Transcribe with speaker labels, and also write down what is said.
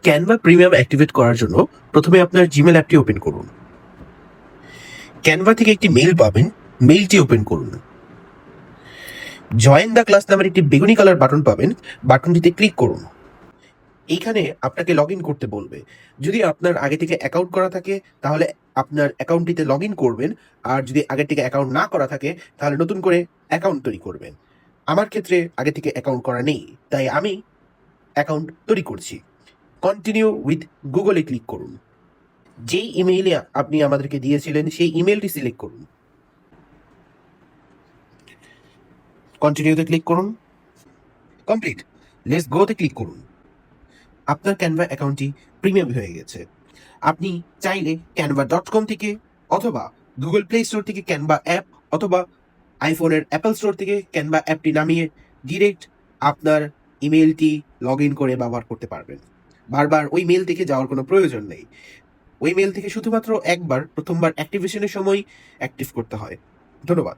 Speaker 1: Canva premium activate করার জন্য প্রথমে আপনার জিমেল অ্যাপটি ওপেন করুন। ক্যানভা থেকে একটি মেইল পাবেন, মেইলটি ওপেন করুন। জয়েন দ্য ক্লাস নামের একটি বেগুনি কালার বাটন পাবেন, বাটনটিতে ক্লিক করুন। এইখানে আপনাকে লগ ইন করতে বলবে। যদি আপনার আগে থেকে অ্যাকাউন্ট করা থাকে তাহলে আপনার অ্যাকাউন্টটিতে লগ ইন করবেন, আর যদি আগে থেকে অ্যাকাউন্ট না করা থাকে তাহলে নতুন করে অ্যাকাউন্ট তৈরি করবেন। আমার ক্ষেত্রে আগে থেকে অ্যাকাউন্ট করা নেই, তাই আমি অ্যাকাউন্ট তৈরি করছি। কন্টিনিউ উইথ গুগলে ক্লিক করুন। যেই ইমেইলে আপনি আমাদেরকে দিয়েছিলেন সেই ইমেইলটি সিলেক্ট করুন। কন্টিনিউতে ক্লিক করুন। কমপ্লিট। লেটস গোতে ক্লিক করুন। আপনার ক্যানভা অ্যাকাউন্টটি প্রিমিয়াম হয়ে গেছে। আপনি চাইলে canva.com থেকে অথবা গুগল প্লে স্টোর থেকে ক্যানভা অ্যাপ অথবা আইফোনের অ্যাপল স্টোর থেকে ক্যানভা অ্যাপটি নামিয়ে ডিরেক্ট আপনার ইমেইলটি লগ ইন করে ব্যবহার করতে পারবেন। বারবার ওই মেইল থেকে যাওয়ার কোনো প্রয়োজন নেই। ওই মেইল থেকে শুধুমাত্র একবার প্রথমবার অ্যাক্টিভেশনের সময় অ্যাক্টিভ করতে হয়। ধন্যবাদ।